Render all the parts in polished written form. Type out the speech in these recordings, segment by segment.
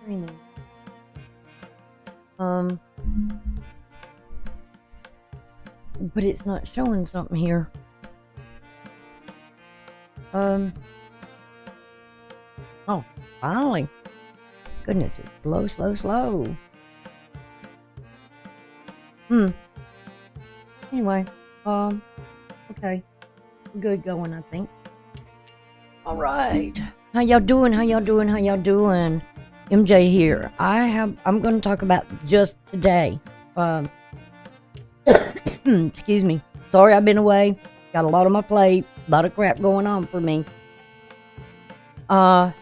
training. But it's not showing something here. Oh, finally. Goodness, it's slow. Anyway, okay. We're good going, I think. All right. How y'all doing? MJ here. I'm going to talk about just today. Excuse me. Sorry I've been away. Got a lot on my plate. A lot of crap going on for me. But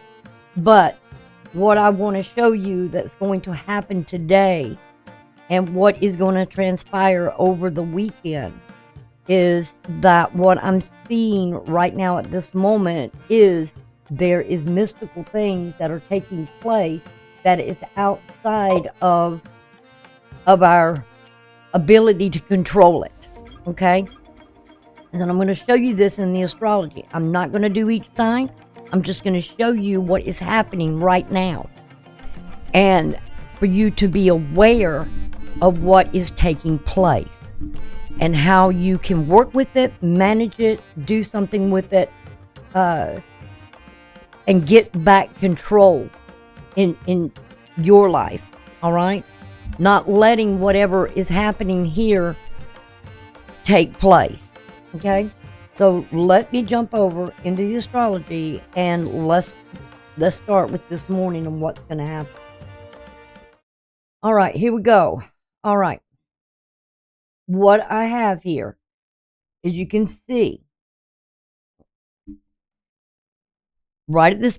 what I want to show you that's going to happen today and what is going to transpire over the weekend is that what I'm seeing right now at this moment is there is mystical things that are taking place that is outside of our ability to control it, okay? And I'm going to show you this in the astrology. I'm not going to do each sign. I'm just going to show you what is happening right now. And for you to be aware of what is taking place and how you can work with it, manage it, do something with it, and get back control in your life, all right? Not letting whatever is happening here take place, okay? So let me jump over into the astrology and let's start with this morning and what's going to happen. All right, here we go. All right. What I have here, as you can see, right at this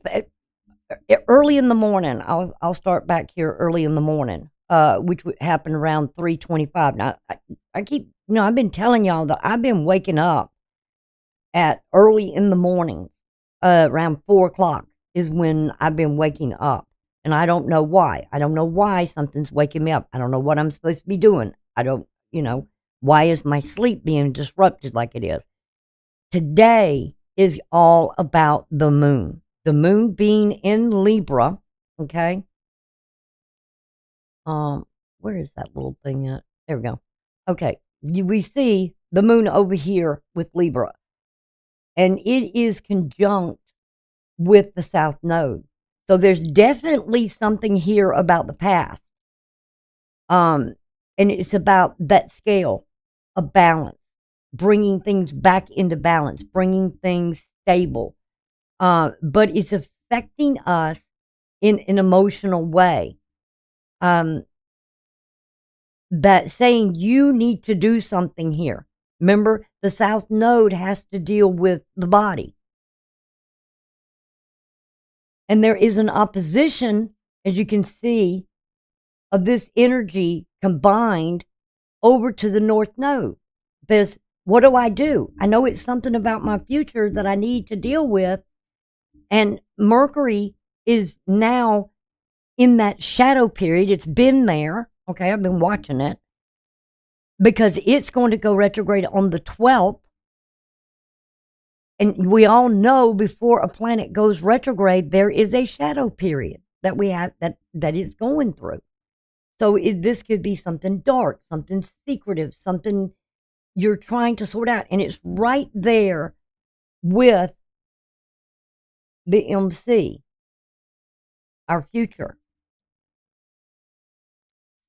early in the morning. I'll start back here early in the morning, which would happen around 3:25. Now I keep, I've been telling y'all that I've been waking up at early in the morning, around 4 o'clock is when I've been waking up, and I don't know why. I don't know why something's waking me up. I don't know what I'm supposed to be doing. I don't, why is my sleep being disrupted like it is? Today is all about the moon. The moon being in Libra, okay? Where is that little thing at? There we go. Okay, we see the moon over here with Libra, and it is conjunct with the South Node. So there's definitely something here about the past. And it's about that scale of balance, bringing things back into balance, bringing things stable. But it's affecting us in an emotional way. That saying you need to do something here. Remember, the South Node has to deal with the body. And there is an opposition, as you can see, of this energy combined over to the North Node. This, what do? I know it's something about my future that I need to deal with. And Mercury is now in that shadow period. It's been there. Okay, I've been watching it. Because it's going to go retrograde on the 12th. And we all know before a planet goes retrograde, there is a shadow period that we have that is going through. So this could be something dark, something secretive, something you're trying to sort out. And it's right there with the MC, our future.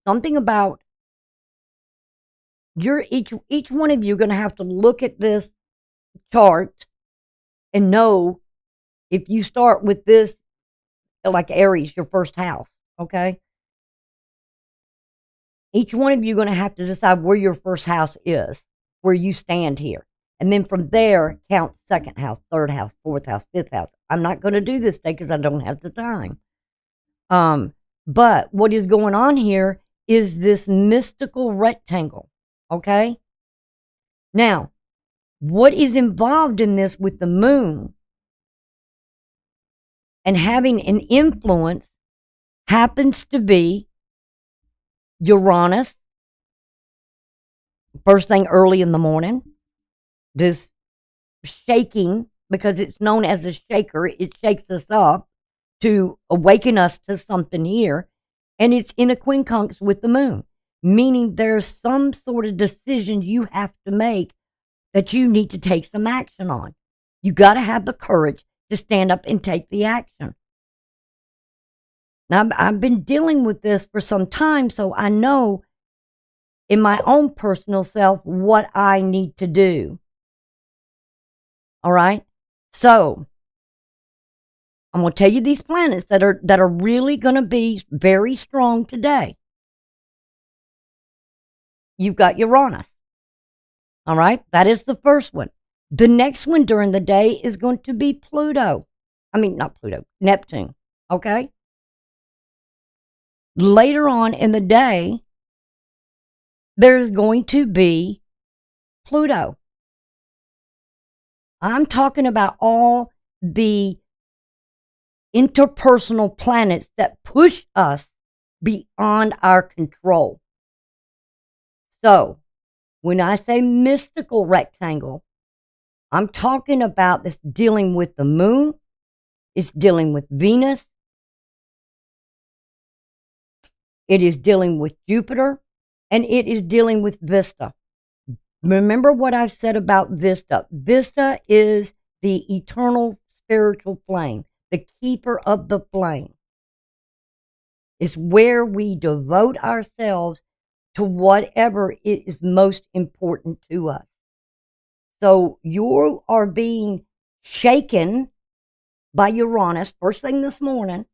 Something about each one of you are going to have to look at this chart and know if you start with this, like Aries, your first house, okay? Each one of you are going to have to decide where your first house is, where you stand here. And then from there, count second house, third house, fourth house, fifth house. I'm not going to do this today because I don't have the time. But what is going on here is this mystical rectangle, okay? Now, what is involved in this with the moon and having an influence happens to be Uranus, first thing early in the morning, this shaking, because it's known as a shaker, it shakes us up to awaken us to something here. And it's in a quincunx with the moon, meaning there's some sort of decision you have to make that you need to take some action on. You got to have the courage to stand up and take the action. Now, I've been dealing with this for some time, so I know in my own personal self what I need to do. All right? So, I'm going to tell you these planets that are really going to be very strong today. You've got Uranus. All right? That is the first one. The next one during the day is going to be Pluto. I mean, not Pluto, Neptune. Okay? Later on in the day, there's going to be Pluto. I'm talking about all the interpersonal planets that push us beyond our control. So, when I say mystical rectangle, I'm talking about this dealing with the moon, it's dealing with Venus, it is dealing with Jupiter, and it is dealing with Vesta. Remember what I've said about Vesta. Vesta is the eternal spiritual flame, the keeper of the flame. It's where we devote ourselves to whatever is most important to us. So you are being shaken by Uranus first thing this morning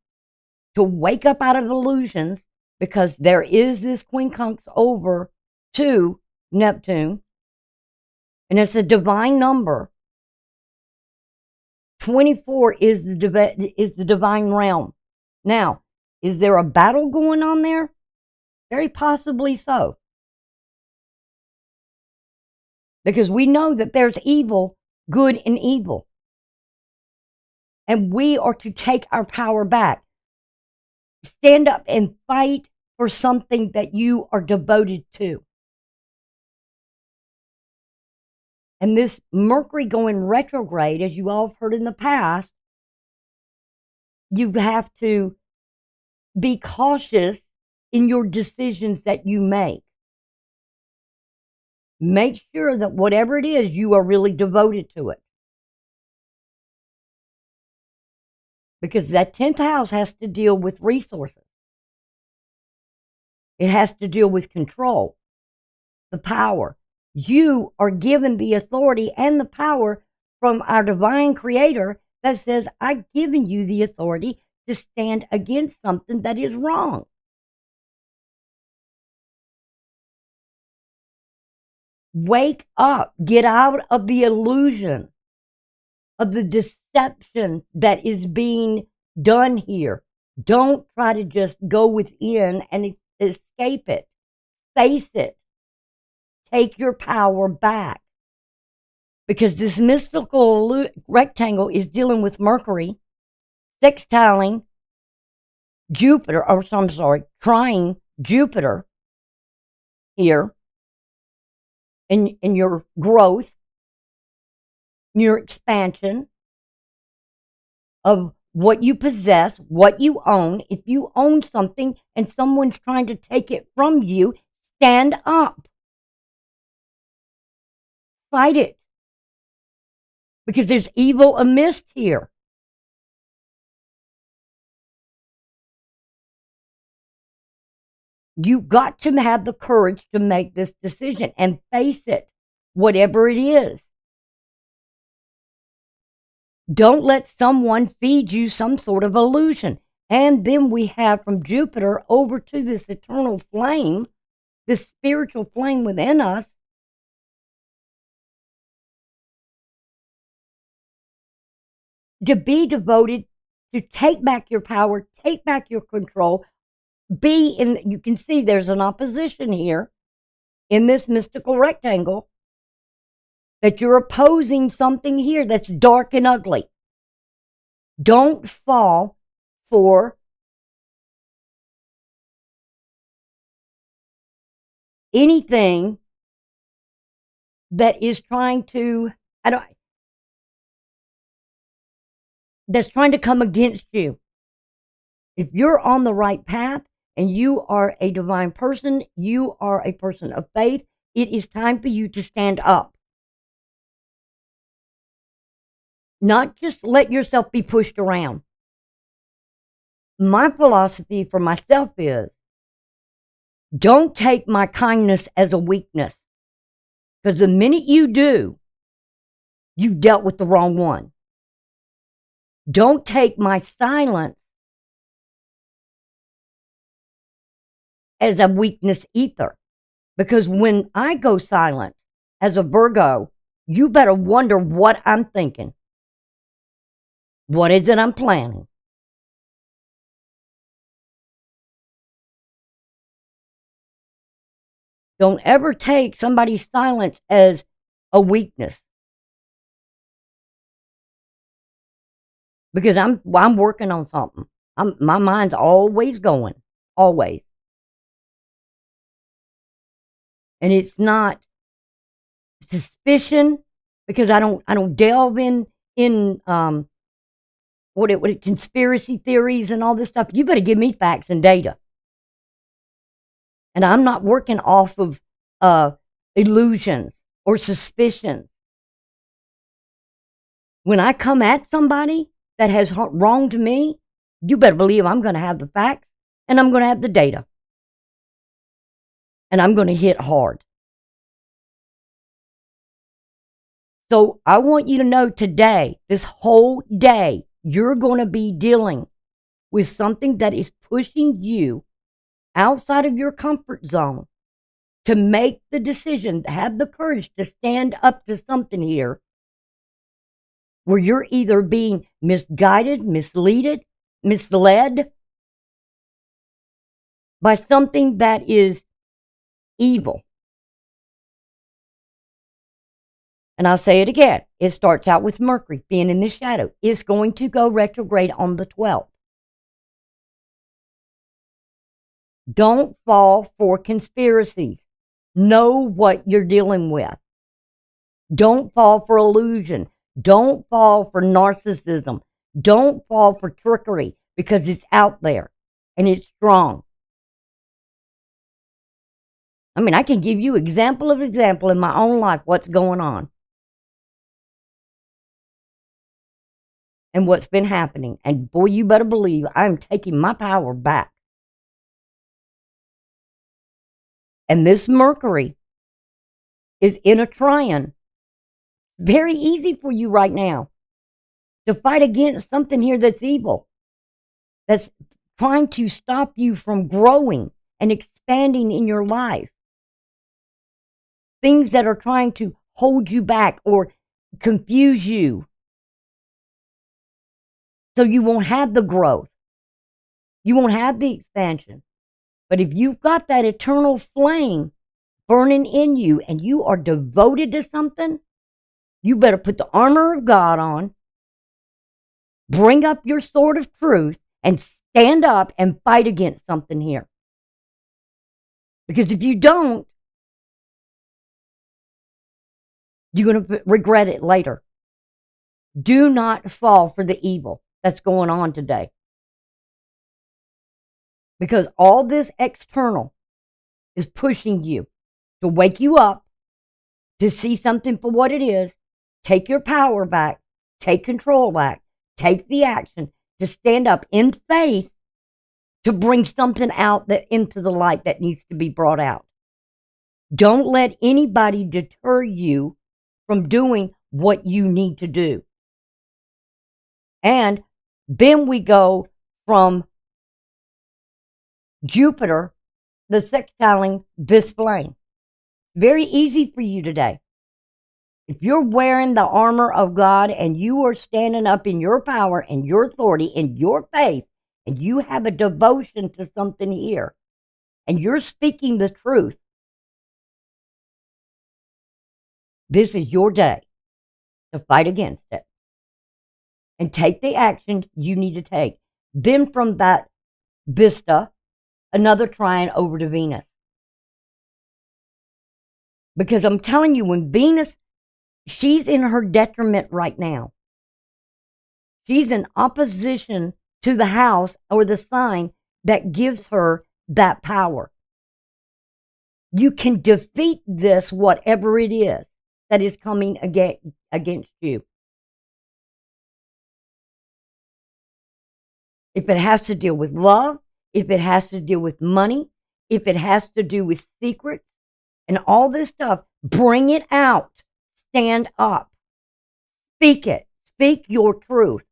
to wake up out of illusions, because there is this quincunx over to Neptune, and it's a divine number. 24 is the divine realm. Now, is there a battle going on there? Very possibly so. Because we know that there's evil, good, and evil. And we are to take our power back. Stand up and fight for something that you are devoted to. And this Mercury going retrograde, as you all have heard in the past, you have to be cautious in your decisions that you make. Make sure that whatever it is, you are really devoted to it. Because that 10th house has to deal with resources. It has to deal with control, the power. You are given the authority and the power from our divine creator that says, I've given you the authority to stand against something that is wrong. Wake up. Get out of the illusion of the deception that is being done here. Don't try to just go within and escape it. Face it. Take your power back. Because this mystical rectangle is dealing with Mercury, sextiling Jupiter, or I'm sorry, trying Jupiter here in your growth, your expansion of what you possess, what you own. If you own something and someone's trying to take it from you, stand up. Fight it. Because there's evil amiss here. You've got to have the courage to make this decision and face it, whatever it is. Don't let someone feed you some sort of illusion. And then we have from Jupiter over to this eternal flame, this spiritual flame within us. To be devoted, to take back your power, take back your control, you can see there's an opposition here in this mystical rectangle, that you're opposing something here that's dark and ugly. Don't fall for anything that is trying to, that's trying to come against you. If you're on the right path and you are a divine person, you are a person of faith, it is time for you to stand up. Not just let yourself be pushed around. My philosophy for myself is, don't take my kindness as a weakness. Because the minute you do, you've dealt with the wrong one. Don't take my silence as a weakness either. Because when I go silent as a Virgo, you better wonder what I'm thinking. What is it I'm planning? Don't ever take somebody's silence as a weakness. Because I'm working on something. My mind's always going. Always. And it's not suspicion, because I don't delve in what conspiracy theories and all this stuff. You better give me facts and data. And I'm not working off of illusions or suspicions. When I come at somebody that has wronged me, you better believe I'm going to have the facts and I'm going to have the data. And I'm going to hit hard. So I want you to know today, this whole day, you're going to be dealing with something that is pushing you outside of your comfort zone to make the decision, to have the courage to stand up to something here where you're either being misguided, misled by something that is evil. And I'll say it again. It starts out with Mercury being in the shadow. It's going to go retrograde on the 12th. Don't fall for conspiracies. Know what you're dealing with. Don't fall for illusion. Don't fall for narcissism. Don't fall for trickery, because it's out there and it's strong. I mean, I can give you example in my own life what's going on. And what's been happening. And boy, you better believe I'm taking my power back. And this Mercury is in a trine. Very easy for you right now to fight against something here that's evil, that's trying to stop you from growing and expanding in your life. Things that are trying to hold you back or confuse you, so you won't have the growth. You won't have the expansion. But if you've got that eternal flame burning in you and you are devoted to something, you better put the armor of God on, bring up your sword of truth, and stand up and fight against something here. Because if you don't, you're going to regret it later. Do not fall for the evil that's going on today. Because all this external is pushing you to wake you up, to see something for what it is, take your power back, take control back, take the action, to stand up in faith to bring something out that into the light that needs to be brought out. Don't let anybody deter you from doing what you need to do. And then we go from Jupiter, the sextiling this flame. Very easy for you today. If you're wearing the armor of God and you are standing up in your power and your authority and your faith, and you have a devotion to something here, and you're speaking the truth, this is your day to fight against it and take the action you need to take. Then from that vista, another trine over to Venus. Because I'm telling you, when Venus, she's in her detriment right now. She's in opposition to the house or the sign that gives her that power. You can defeat this, whatever it is that is coming against you. If it has to deal with love, if it has to deal with money, if it has to do with secrets and all this stuff, bring it out. Stand up. Speak it. Speak your truth.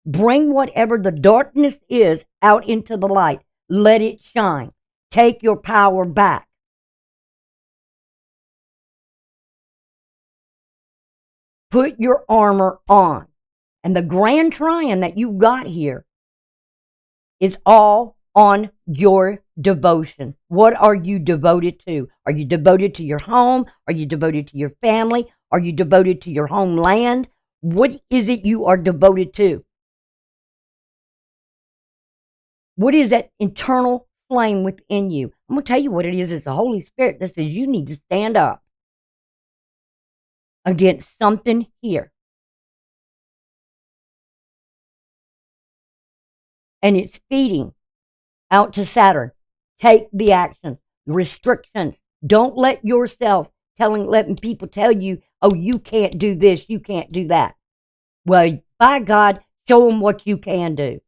Bring whatever the darkness is out into the light. Let it shine. Take your power back. Put your armor on. And the grand trine that you got here is all on your devotion. What are you devoted to? Are you devoted to your home? Are you devoted to your family? Are you devoted to your homeland? What is it you are devoted to? What is that internal flame within you? I'm going to tell you what it is. It's the Holy Spirit that says you need to stand up against something here. And it's feeding out to Saturn. Take the action. Restrictions. Don't let yourself letting people tell you, oh, you can't do this, you can't do that. Well, by God, show them what you can do.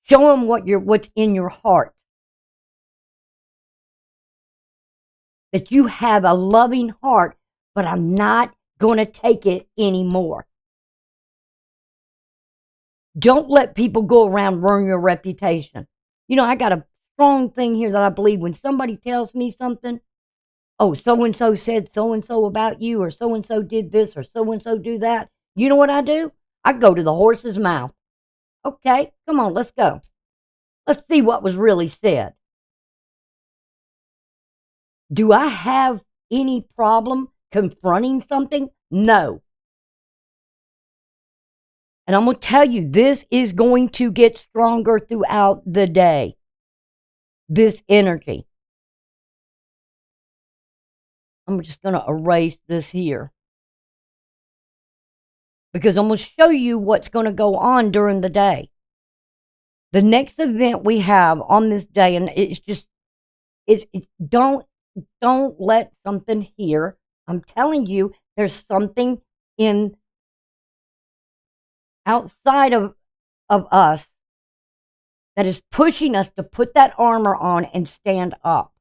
Show them what's in your heart. That you have a loving heart, but I'm not going to take it anymore. Don't let people go around ruin your reputation. You know, I got a strong thing here that I believe when somebody tells me something, oh, so-and-so said so-and-so about you, or so-and-so did this, or so-and-so do that. You know what I do? I go to the horse's mouth. Okay, come on, let's go. Let's see what was really said. Do I have any problem confronting something? No. And I'm going to tell you, this is going to get stronger throughout the day. This energy. I'm just going to erase this here. Because I'm going to show you what's going to go on during the day. The next event we have on this day, and don't let something here. I'm telling you, there's something outside of us that is pushing us to put that armor on and stand up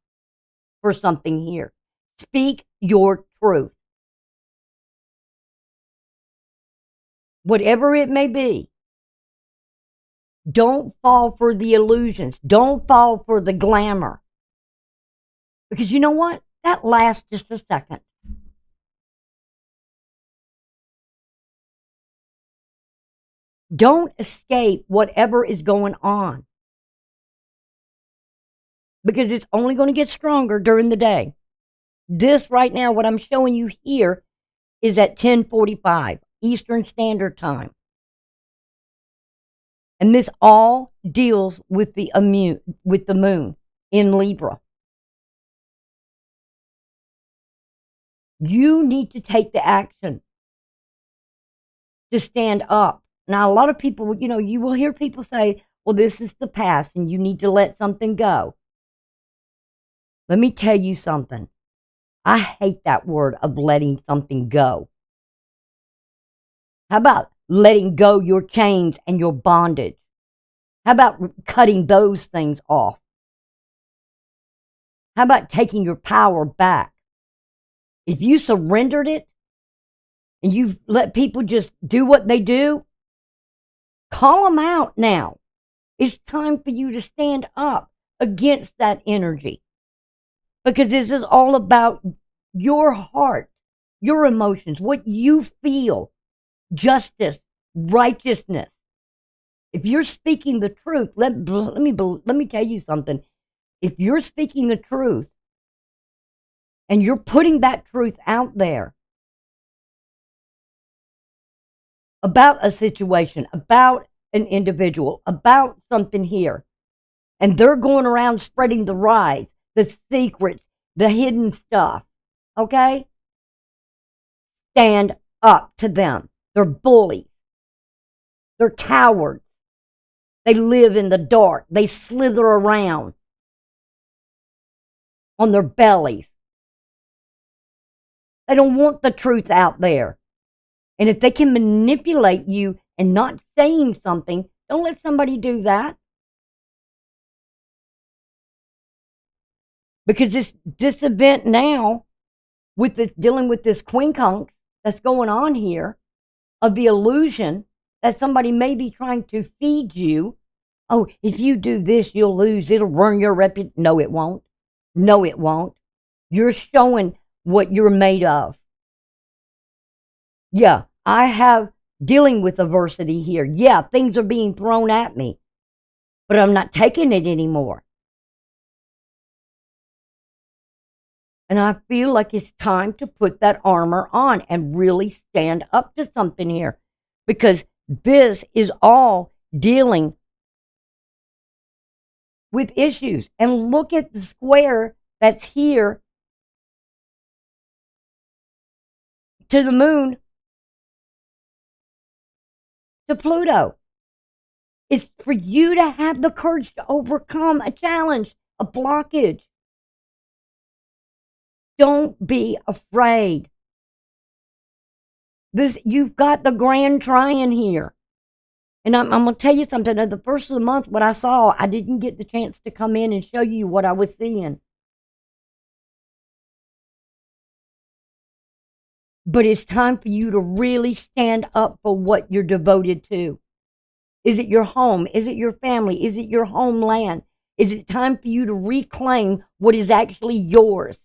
for something here. Speak your truth. Whatever it may be. Don't fall for the illusions. Don't fall for the glamour. Because you know what? That lasts just a second. Don't escape whatever is going on. Because it's only going to get stronger during the day. This right now, what I'm showing you here, is at 10:45 Eastern Standard Time. And this all deals with the moon in Libra. You need to take the action to stand up. Now, a lot of people, you will hear people say, well, this is the past and you need to let something go. Let me tell you something. I hate that word of letting something go. How about letting go your chains and your bondage? How about cutting those things off? How about taking your power back? If you surrendered it and you let people just do what they do, call them out now. It's time for you to stand up against that energy. Because this is all about your heart, your emotions, what you feel, justice, righteousness. If you're speaking the truth, let me tell you something. If you're speaking the truth and you're putting that truth out there about a situation, about an individual, about something here, and they're going around spreading the lies, the secrets, the hidden stuff, okay? Stand up to them. They're bullies. They're cowards. They live in the dark. They slither around on their bellies. They don't want the truth out there. And if they can manipulate you and not saying something, don't let somebody do that. Because this event now, with this, dealing with this quincunx that's going on here, of the illusion that somebody may be trying to feed you. Oh, if you do this, you'll lose. It'll ruin your reputation. No, it won't. No, it won't. You're showing what you're made of. Yeah, I have dealing with adversity here. Yeah, things are being thrown at me, but I'm not taking it anymore. And I feel like it's time to put that armor on and really stand up to something here, because this is all dealing with issues. And look at the square that's here to the moon, to Pluto. It's for you to have the courage to overcome a challenge, a blockage. Don't be afraid. You've got the grand trine here. And I'm going to tell you something. At the first of the month, what I saw, I didn't get the chance to come in and show you what I was seeing. But it's time for you to really stand up for what you're devoted to. Is it your home? Is it your family? Is it your homeland? Is it time for you to reclaim what is actually yours?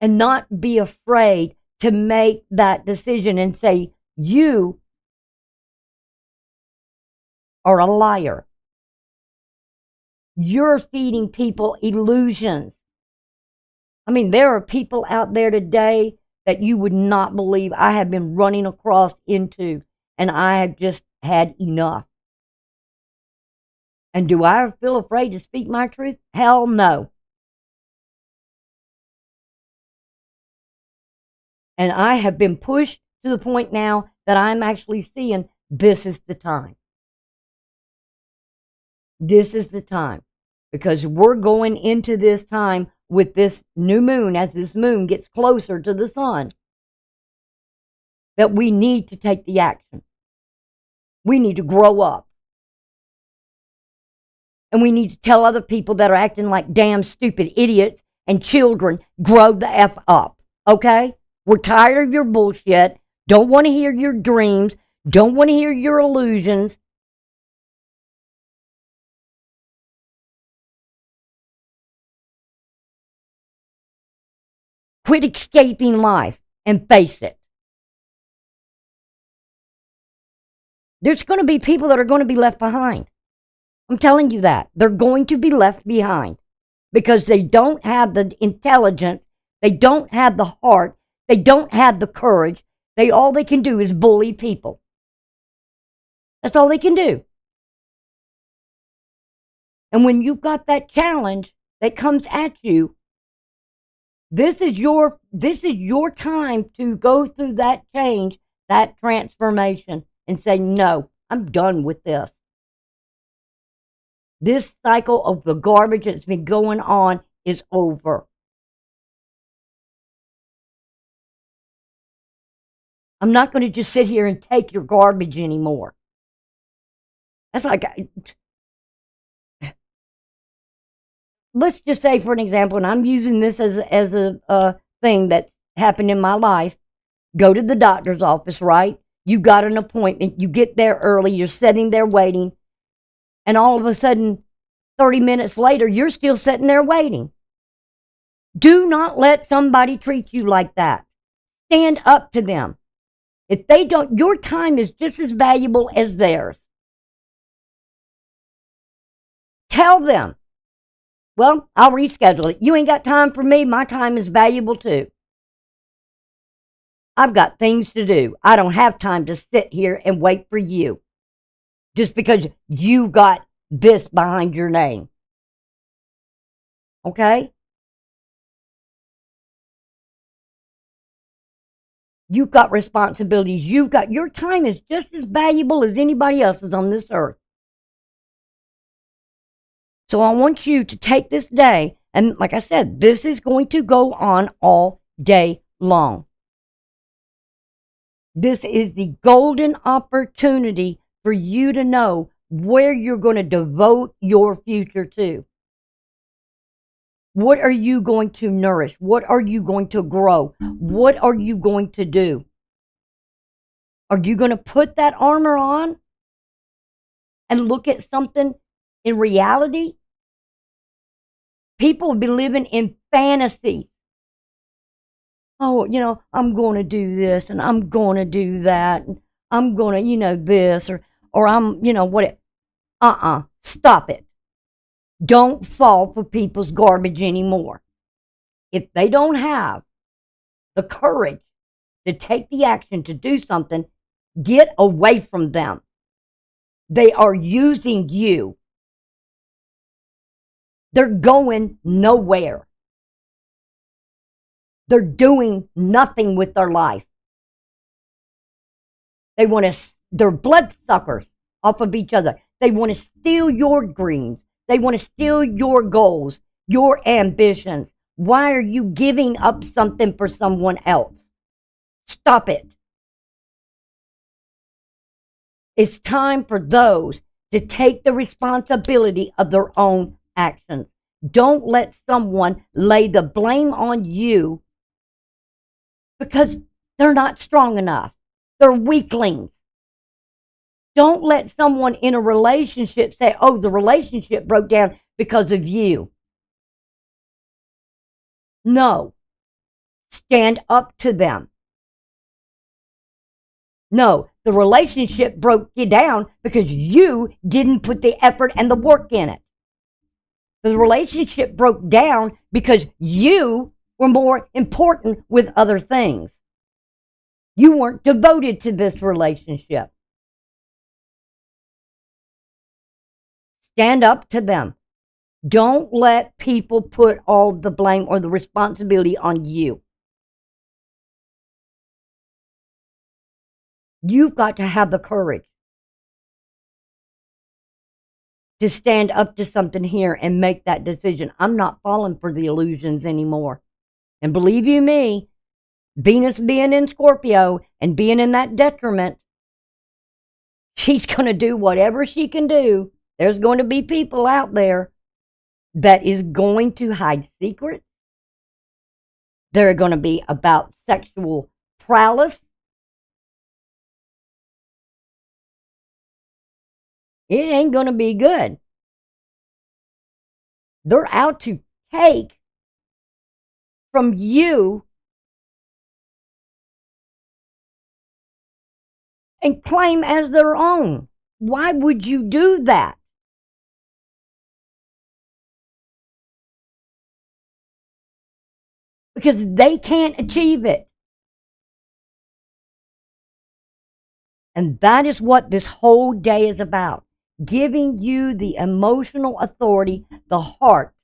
And not be afraid to make that decision and say, you are a liar. You're feeding people illusions. I mean, there are people out there today that you would not believe I have been running across into, and I have just had enough. And do I feel afraid to speak my truth? Hell no. And I have been pushed to the point now that I'm actually seeing this is the time. This is the time. Because we're going into this time with this new moon, as this moon gets closer to the sun, that we need to take the action. We need to grow up. And we need to tell other people that are acting like damn stupid idiots and children, grow the F up. Okay? We're tired of your bullshit. Don't want to hear your dreams. Don't want to hear your illusions. Quit escaping life and face it. There's going to be people that are going to be left behind. I'm telling you that. They're going to be left behind because they don't have the intelligence. They don't have the heart. They don't have the courage. All they can do is bully people. That's all they can do. And when you've got that challenge that comes at you, this is your time to go through that change, that transformation, and say, no, I'm done with this. This cycle of the garbage that's been going on is over. I'm not going to just sit here and take your garbage anymore. That's like, let's just say, for an example, and I'm using this as a thing that's happened in my life. Go to the doctor's office, right? You got an appointment. You get there early. You're sitting there waiting. And all of a sudden, 30 minutes later, you're still sitting there waiting. Do not let somebody treat you like that. Stand up to them. If they don't, your time is just as valuable as theirs. Tell them, well, I'll reschedule it. You ain't got time for me. My time is valuable too. I've got things to do. I don't have time to sit here and wait for you just because you got this behind your name. Okay? You've got responsibilities. You've got, your time is just as valuable as anybody else's on this earth. So I want you to take this day, and like I said, this is going to go on all day long. This is the golden opportunity for you to know where you're going to devote your future to. What are you going to nourish? What are you going to grow? What are you going to do? Are you going to put that armor on and look at something in reality? People have been living in fantasy. Oh, I'm going to do this and I'm going to do that. And I'm going to, this or I'm, what? Stop it. Don't fall for people's garbage anymore. If they don't have the courage to take the action to do something, get away from them. They are using you. They're going nowhere. They're doing nothing with their life. They're bloodsuckers off of each other. They want to steal your dreams. They want to steal your goals, your ambitions. Why are you giving up something for someone else? Stop it. It's time for those to take the responsibility of their own actions. Don't let someone lay the blame on you because they're not strong enough. They're weaklings. Don't let someone in a relationship say, oh, the relationship broke down because of you. No. Stand up to them. No, the relationship broke you down because you didn't put the effort and the work in it. The relationship broke down because you were more important with other things. You weren't devoted to this relationship. Stand up to them. Don't let people put all the blame or the responsibility on you. You've got to have the courage to stand up to something here and make that decision. I'm not falling for the illusions anymore. And believe you me, Venus being in Scorpio and being in that detriment, she's going to do whatever she can do. There's going to be people out there that is going to hide secrets. They're going to be about sexual prowess. It ain't going to be good. They're out to take from you and claim as their own. Why would you do that? Because they can't achieve it. And that is what this whole day is about. Giving you the emotional authority, the heart,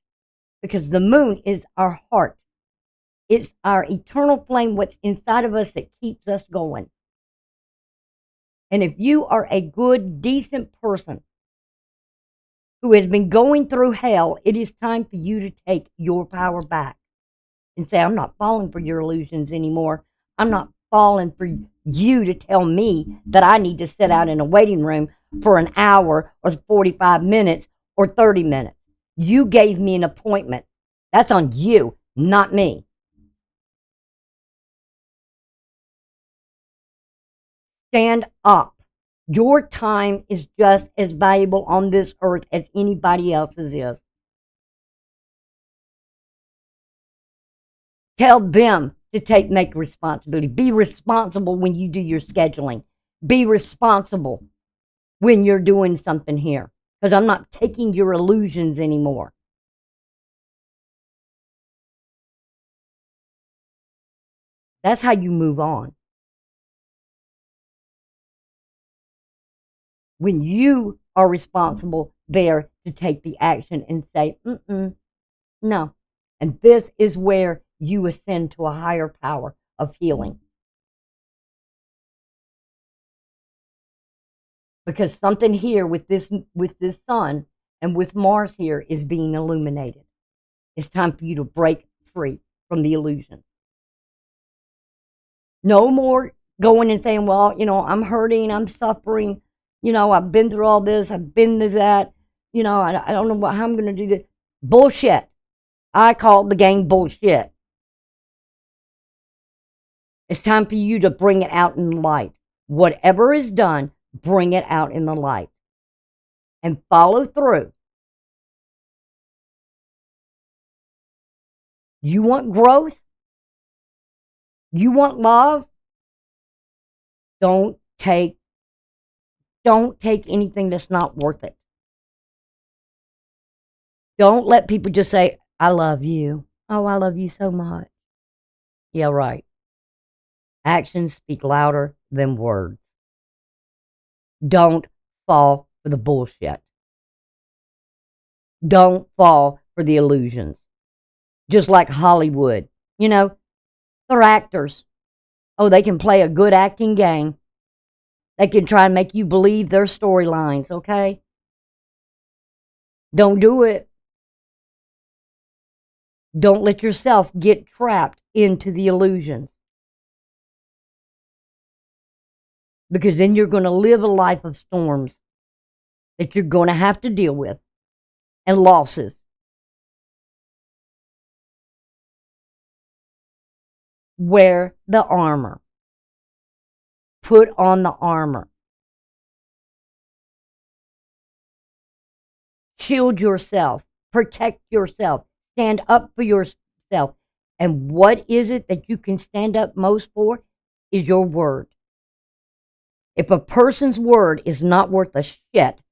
because the moon is our heart. It's our eternal flame, what's inside of us that keeps us going. And if you are a good, decent person who has been going through hell, it is time for you to take your power back and say, I'm not falling for your illusions anymore. I'm not falling for you to tell me that I need to sit out in a waiting room for an hour or 45 minutes or 30 minutes. You gave me an appointment. That's on you, not me. Stand up. Your time is just as valuable on this earth as anybody else's is. Tell them to make responsibility. Be responsible when you do your scheduling. Be responsible when you're doing something here. Because I'm not taking your illusions anymore. That's how you move on. When you are responsible there to take the action and say, no. And this is where you ascend to a higher power of healing. because something here with this sun and with Mars here is being illuminated. It's time for you to break free from the illusion. No more going and saying, well, I'm hurting, I'm suffering, I've been through all this, I've been through that, I don't know how I'm going to do this. Bullshit. I call the game bullshit. It's time for you to bring it out in the light. Whatever is done, bring it out in the light. And follow through. You want growth? You want love? Don't take anything that's not worth it. Don't let people just say, I love you. Oh, I love you so much. Yeah, right. Actions speak louder than words. Don't fall for the bullshit. Don't fall for the illusions. Just like Hollywood. They're actors. Oh, they can play a good acting game. They can try and make you believe their storylines, okay? Don't do it. Don't let yourself get trapped into the illusions. Because then you're going to live a life of storms that you're going to have to deal with and losses. Wear the armor. Put on the armor. Shield yourself. Protect yourself. Stand up for yourself. And what is it that you can stand up most for? Is your word. If a person's word is not worth a shit,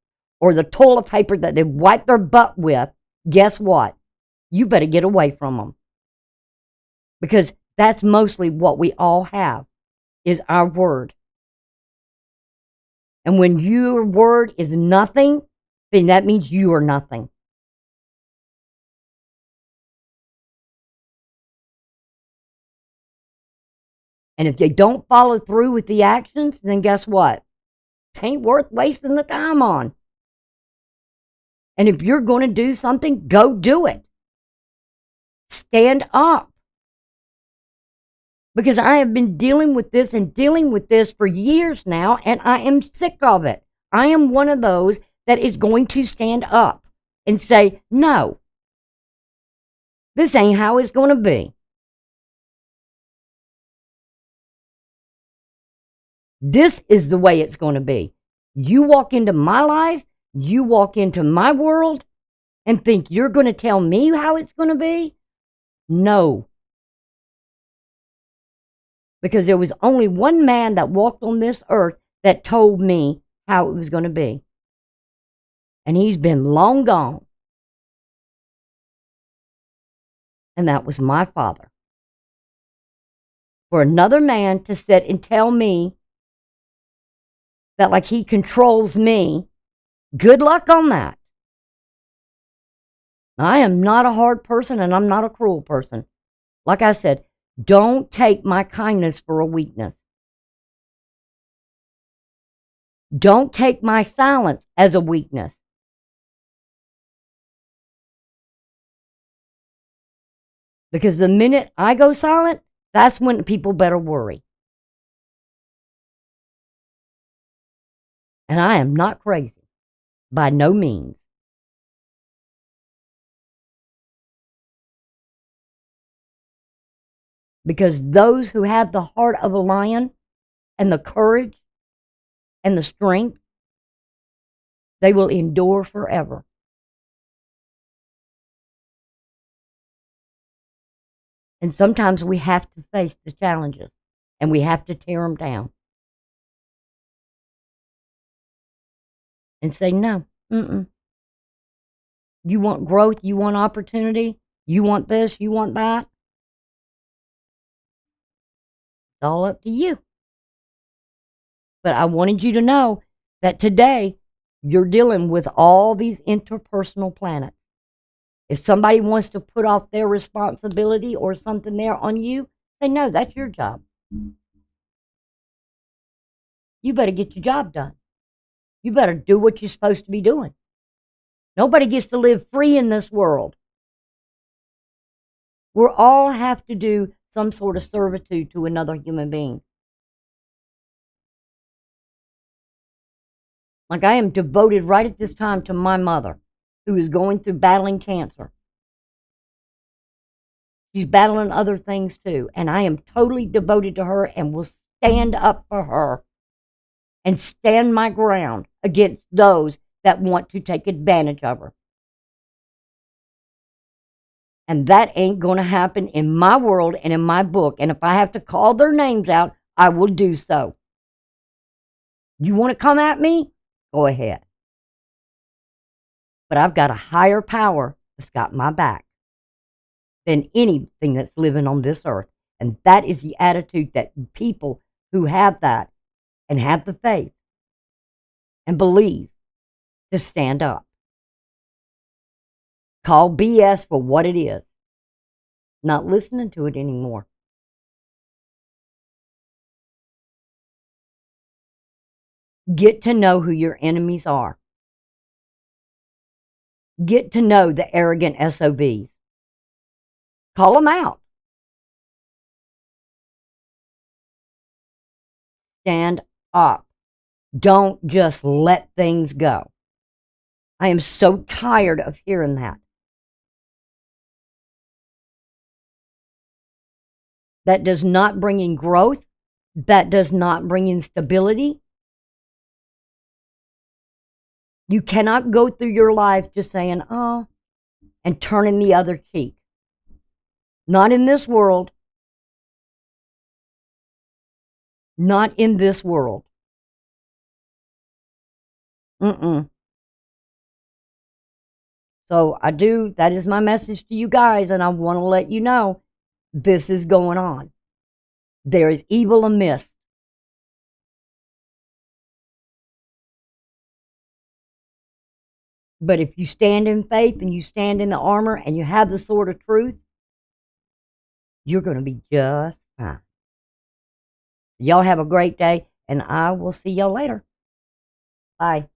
or the toilet paper that they wipe their butt with, guess what? You better get away from them. Because that's mostly what we all have, is our word. And when your word is nothing, then that means you are nothing. And if you don't follow through with the actions, then guess what? It ain't worth wasting the time on. And if you're going to do something, go do it. Stand up. Because I have been dealing with this for years now, and I am sick of it. I am one of those that is going to stand up and say, no, this ain't how it's going to be. This is the way it's going to be. You walk into my life, you walk into my world, and think you're going to tell me how it's going to be? No. Because there was only one man that walked on this earth that told me how it was going to be. And he's been long gone. And that was my father. For another man to sit and tell me that like he controls me, good luck on that. I am not a hard person and I'm not a cruel person. Like I said, don't take my kindness for a weakness. Don't take my silence as a weakness. Because the minute I go silent, that's when people better worry. And I am not crazy. By no means. Because those who have the heart of a lion and the courage and the strength, they will endure forever. And sometimes we have to face the challenges and we have to tear them down. And say, no, You want growth, you want opportunity, you want this, you want that. It's all up to you. But I wanted you to know that today you're dealing with all these interpersonal planets. If somebody wants to put off their responsibility or something there on you, say, no, that's your job. You better get your job done. You better do what you're supposed to be doing. Nobody gets to live free in this world. We all have to do some sort of servitude to another human being. Like I am devoted right at this time to my mother, who is going through battling cancer. She's battling other things too. And I am totally devoted to her and will stand up for her and stand my ground against those that want to take advantage of her. And that ain't going to happen in my world and in my book. And if I have to call their names out, I will do so. You want to come at me? Go ahead. But I've got a higher power that's got my back than anything that's living on this earth. And that is the attitude that people who have that and have the faith and believe to stand up. Call BS for what it is. Not listening to it anymore. Get to know who your enemies are. Get to know the arrogant SOBs. Call them out. Stand up. Don't just let things go. I am so tired of hearing that. That does not bring in growth. That does not bring in stability. You cannot go through your life just saying, oh, and turning the other cheek. Not in this world. Not in this world. So that is my message to you guys, and I want to let you know this is going on. There is evil amiss. But if you stand in faith and you stand in the armor and you have the sword of truth, you're going to be just fine. Y'all have a great day, and I will see y'all later. Bye.